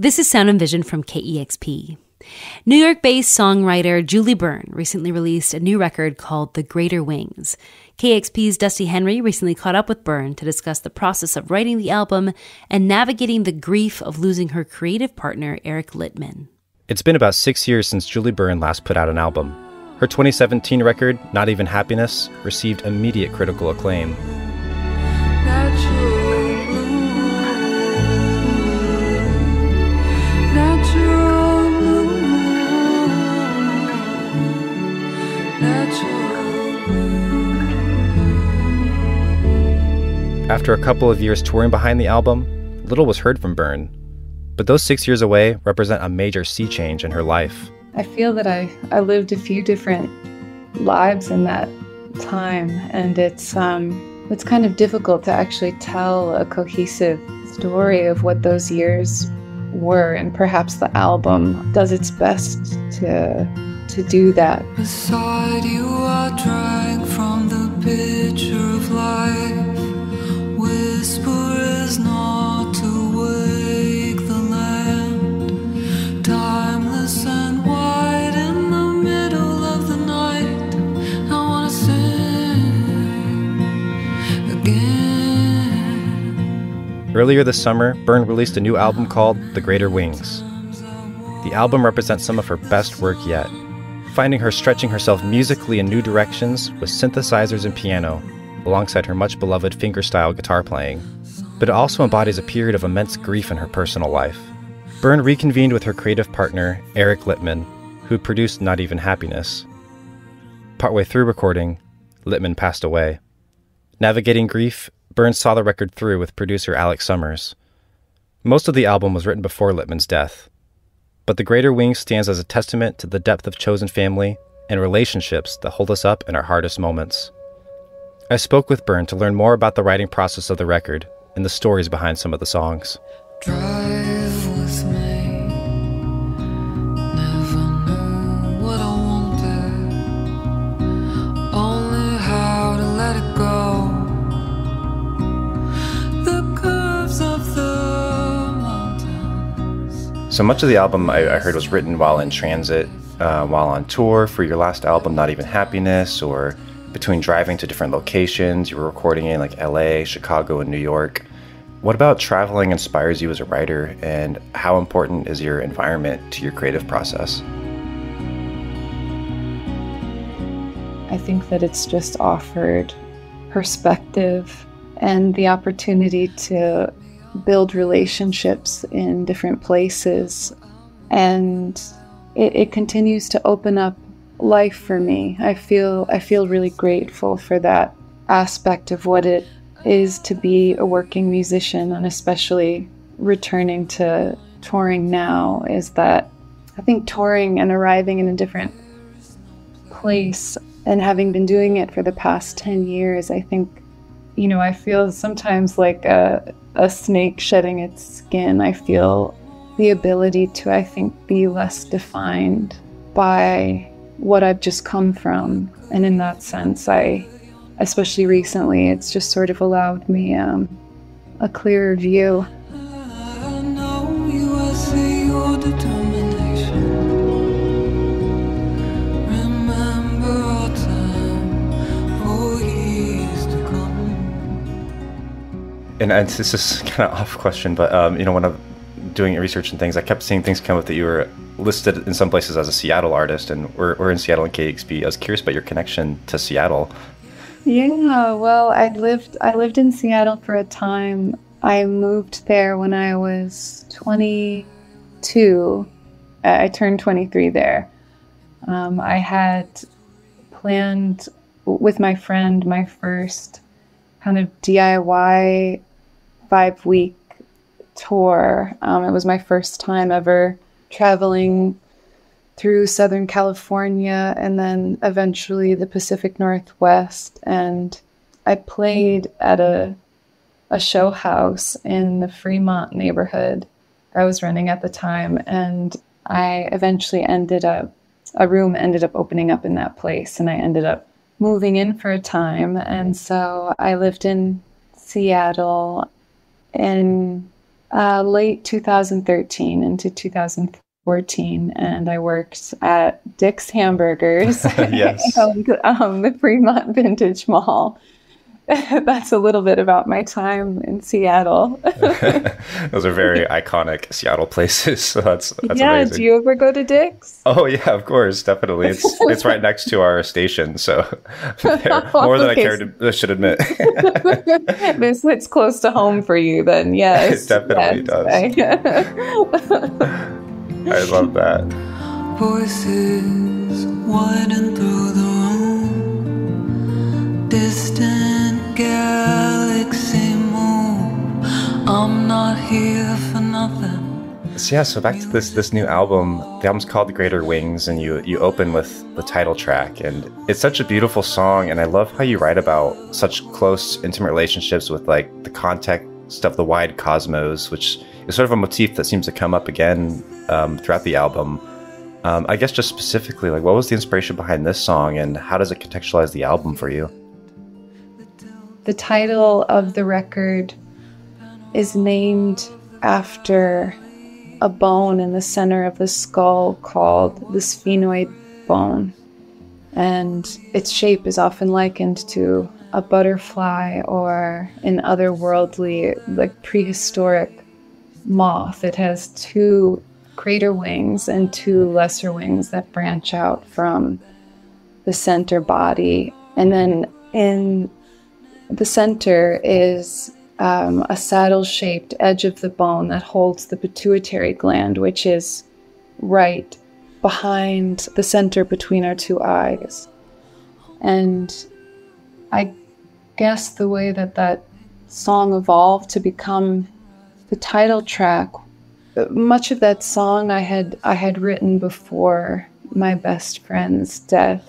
This is Sound and Vision from KEXP. New York-based songwriter Julie Byrne recently released a new record called The Greater Wings. KEXP's Dusty Henry recently caught up with Byrne to discuss the process of writing the album and navigating the grief of losing her creative partner, Eric Littman. It's been about 6 years since Julie Byrne last put out an album. Her 2017 record, Not Even Happiness, received immediate critical acclaim. After a couple of years touring behind the album, little was heard from Byrne. But those 6 years away represent a major sea change in her life. I feel that I lived a few different lives in that time, and it's kind of difficult to actually tell a cohesive story of what those years were, and perhaps the album does its best to do that. Beside you I drank from the pitcher of life. Whisper is not to wake the land. Timeless and white in the middle of the night. I wanna sing again. Earlier this summer, Byrne released a new album called The Greater Wings. The album represents some of her best work yet, finding her stretching herself musically in new directions with synthesizers and piano, alongside her much-beloved fingerstyle guitar playing. But it also embodies a period of immense grief in her personal life. Byrne reconvened with her creative partner, Eric Littman, who produced Not Even Happiness. Partway through recording, Littman passed away. Navigating grief, Byrne saw the record through with producer Alex Summers. Most of the album was written before Littman's death, but The Greater Wings stands as a testament to the depth of chosen family and relationships that hold us up in our hardest moments. I spoke with Byrne to learn more about the writing process of the record and the stories behind some of the songs. Drive with me. Never knew what I wanted. Only how to let it go. The curves of the mountains. So much of the album I heard was written while in transit, while on tour for your last album, Not Even Happiness, or between driving to different locations. You were recording in like LA, Chicago, and New York. What about traveling inspires you as a writer, and how important is your environment to your creative process? I think that it's just offered perspective and the opportunity to build relationships in different places. And it continues to open up life for me. I feel really grateful for that aspect of what it is to be a working musician, and especially returning to touring now, is that I think touring and arriving in a different place and having been doing it for the past 10 years, I think, I feel sometimes like a snake shedding its skin. I feel the ability to, I think, be less defined by what I've just come from. And in that sense, especially recently, it's just sort of allowed me a clearer view. I know you, I see your determination. Remember our time for years to come. And this is kind of off question, but when I'm doing research and things, I kept seeing things come up that you were listed in some places as a Seattle artist, and we're in Seattle in KEXP. I was curious about your connection to Seattle. Yeah, well, I lived in Seattle for a time. I moved there when I was 22. I turned 23 there. I had planned with my friend my first kind of DIY 5-week tour. It was my first time ever traveling through Southern California and then eventually the Pacific Northwest. And I played at a show house in the Fremont neighborhood I was running at the time. And I eventually a room ended up opening up in that place, and I ended up moving in for a time. And so I lived in Seattle, and Late 2013 into 2014, and I worked at Dick's Hamburgers. Yes. The Fremont Vintage Mall. That's a little bit about my time in Seattle. Those are very iconic Seattle places. So that's yeah, amazing. do you ever go to Dick's? Oh yeah, of course, definitely. It's right next to our station, so more than I should admit. It's close to home for you, then. Yes, it definitely does. I love that. Voices widen through the room. Distant galaxy moon. I'm not here for nothing. So yeah, so back to this new album. The album's called The Greater Wings, and you open with the title track, and it's such a beautiful song, and I love how you write about such close, intimate relationships with like the context of the wide cosmos, which is sort of a motif that seems to come up again throughout the album. I guess just specifically, like, what was the inspiration behind this song, and how does it contextualize the album for you? The title of the record is named after a bone in the center of the skull called the sphenoid bone. And its shape is often likened to a butterfly or an otherworldly, like prehistoric moth. It has two greater wings and two lesser wings that branch out from the center body. And then in the center is a saddle-shaped edge of the bone that holds the pituitary gland, which is right behind the center between our two eyes. And I guess the way that song evolved to become the title track, much of that song I had written before my best friend's death.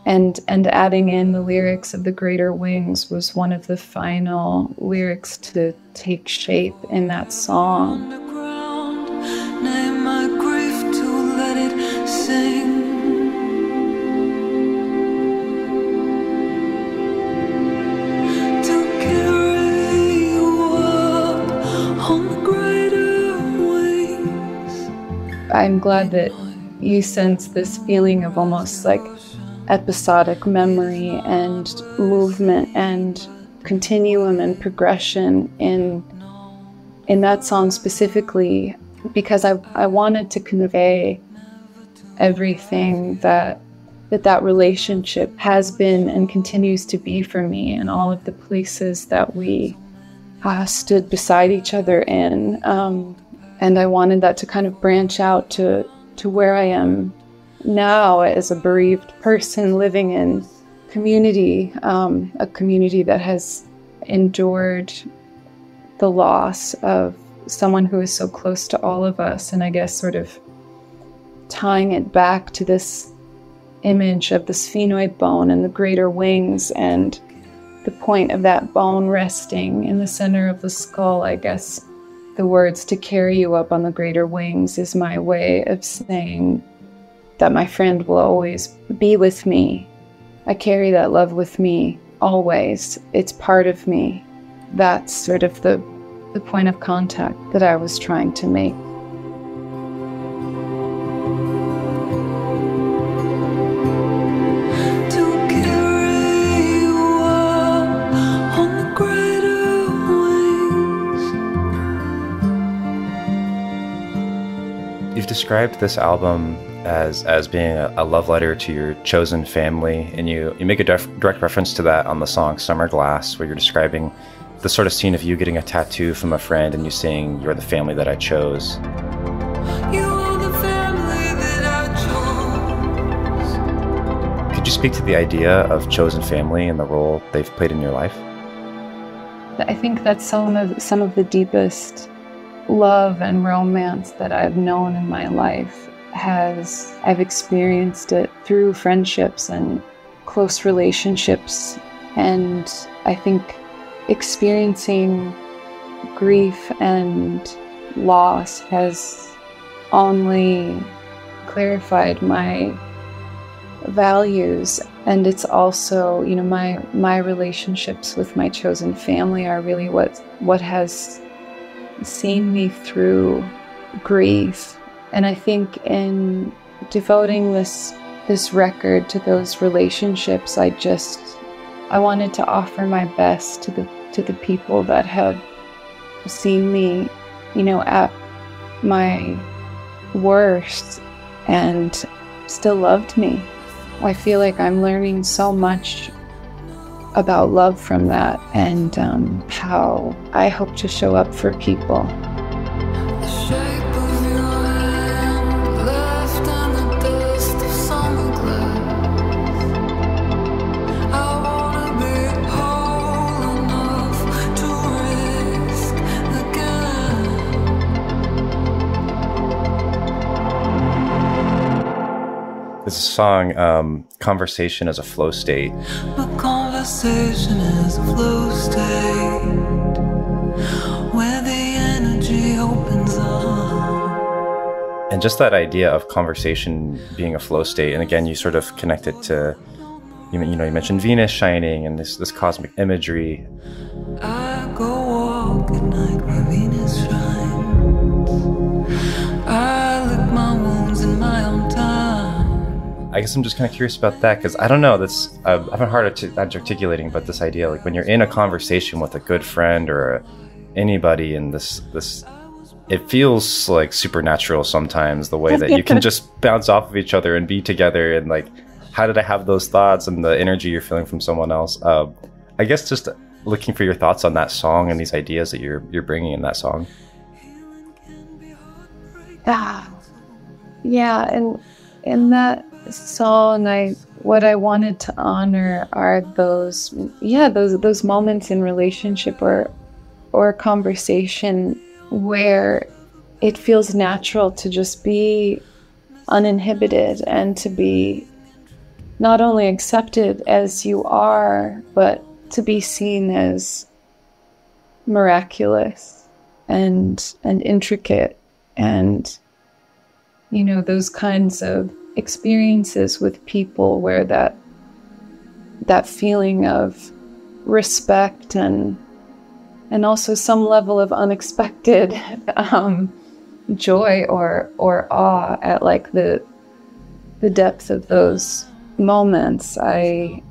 And adding in the lyrics of The Greater Wings was one of the final lyrics to take shape in that song. Name my grief to let it sing. To carry you up on the greater wings. I'm glad that you sense this feeling of almost like episodic memory and movement and continuum and progression in that song specifically, because I wanted to convey everything that relationship has been and continues to be for me, and all of the places that we stood beside each other in, and I wanted that to kind of branch out to where I am now as a bereaved person living in community, a community that has endured the loss of someone who is so close to all of us. And I guess sort of tying it back to this image of the sphenoid bone and the greater wings, and the point of that bone resting in the center of the skull. I guess the words "to carry you up on the greater wings" is my way of saying that my friend will always be with me. I carry that love with me always. It's part of me. That's sort of the point of contact that I was trying to make. To carry you up on the greater wings. You've described this album as being a love letter to your chosen family, and you make a direct reference to that on the song Summer Glass, where you're describing the sort of scene of you getting a tattoo from a friend and you saying, "You're the family that I chose." You are the family that I chose. Could you speak to the idea of chosen family and the role they've played in your life? I think that's some of the deepest love and romance that I've known in my life. I've experienced it through friendships and close relationships, and I think experiencing grief and loss has only clarified my values. And it's also, my relationships with my chosen family are really what has seen me through grief. And I think in devoting this record to those relationships, I wanted to offer my best to the people that have seen me, at my worst and still loved me. I feel like I'm learning so much about love from that, and how I hope to show up for people. The shape of your hand left in the dust of summer glass. I wanna be whole enough to risk again. This song, Conversation as a Flow State. But conversation is a flow state where the energy opens up. And just that idea of conversation being a flow state, and again, you sort of connect it to, you mentioned Venus shining and this cosmic imagery. I go walk at night where Venus shines. I lick my wounds in my own time. I guess I'm just kind of curious about that, because I don't know, that's I've been hard at articulating, but this idea, like when you're in a conversation with a good friend or anybody, and this it feels like supernatural sometimes, the way that you can just bounce off of each other and be together, and like, how did I have those thoughts and the energy you're feeling from someone else? I guess just looking for your thoughts on that song and these ideas that you're bringing in that song. Yeah, and in that song, what I wanted to honor are those moments in relationship or conversation where it feels natural to just be uninhibited and to be not only accepted as you are, but to be seen as miraculous and intricate, and those kinds of experiences with people where that feeling of respect and also some level of unexpected joy or awe at like the depth of those moments. I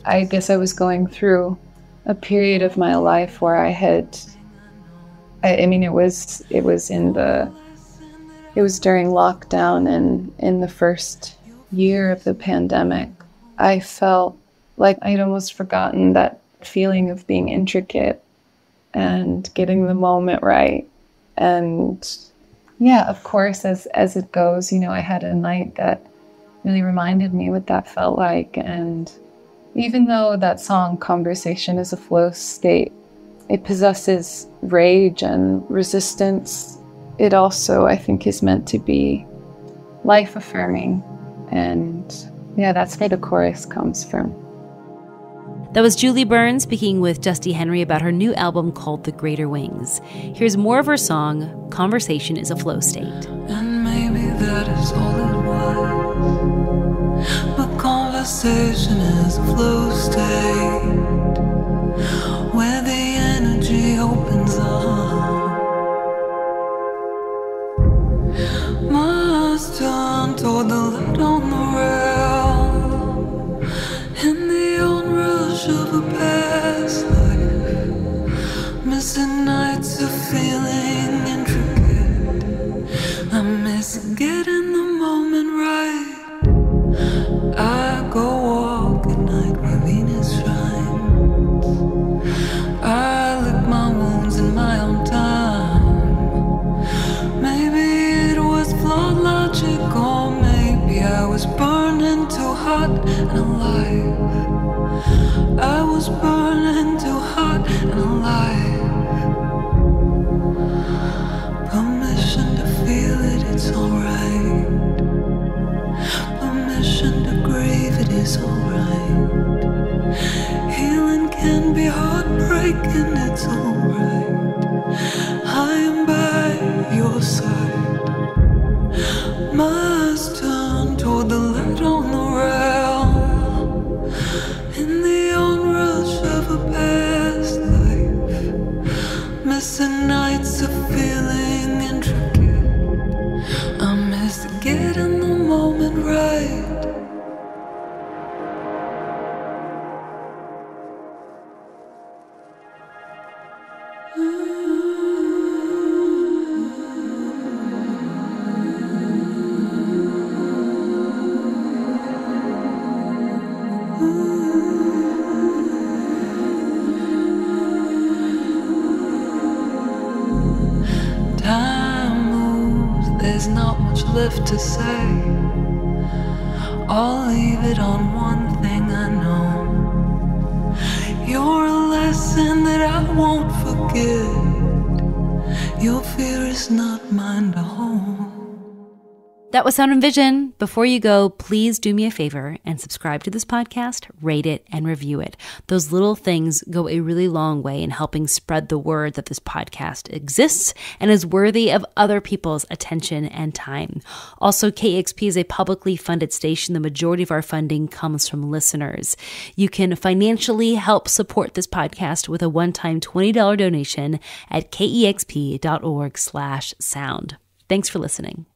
guess I was going through a period of my life where it was during lockdown, and in the first year of the pandemic, I felt like I'd almost forgotten that feeling of being intricate and getting the moment right. And yeah, of course, as it goes, I had a night that really reminded me what that felt like. And even though that song, Conversation is a Flow State, it possesses rage and resistance, it also, I think, is meant to be life-affirming. And yeah, that's where the chorus comes from. That was Julie Byrne speaking with Dusty Henry about her new album called The Greater Wings. Here's more of her song, Conversation is a Flow State. And maybe that is all it was. But conversation is a flow state where the energy opens up. Must turn toward the light on the rail in the onrush of a past life, missing nights of feeling intricate. I miss getting the moment right. I go walk at night where Venus shines. I lick my wounds in my own time. Maybe it was flawed logic, or maybe I was burning too hot and alive. I was burning too hot and alive. Permission to feel it, it's alright. Permission to grieve, it is alright. Healing can be heartbreaking, it's alright. I am by your side. Must turn toward the light on the rail in the onrush of a past life, missing nights of there's not much left to say. I'll leave it on one thing I know. You're a lesson that I won't forget. Your fear is not mine to hold. That was Sound and Vision. Before you go, please do me a favor and subscribe to this podcast, rate it, and review it. Those little things go a really long way in helping spread the word that this podcast exists and is worthy of other people's attention and time. Also, KEXP is a publicly funded station. The majority of our funding comes from listeners. You can financially help support this podcast with a one-time $20 donation at kexp.org/sound. Thanks for listening.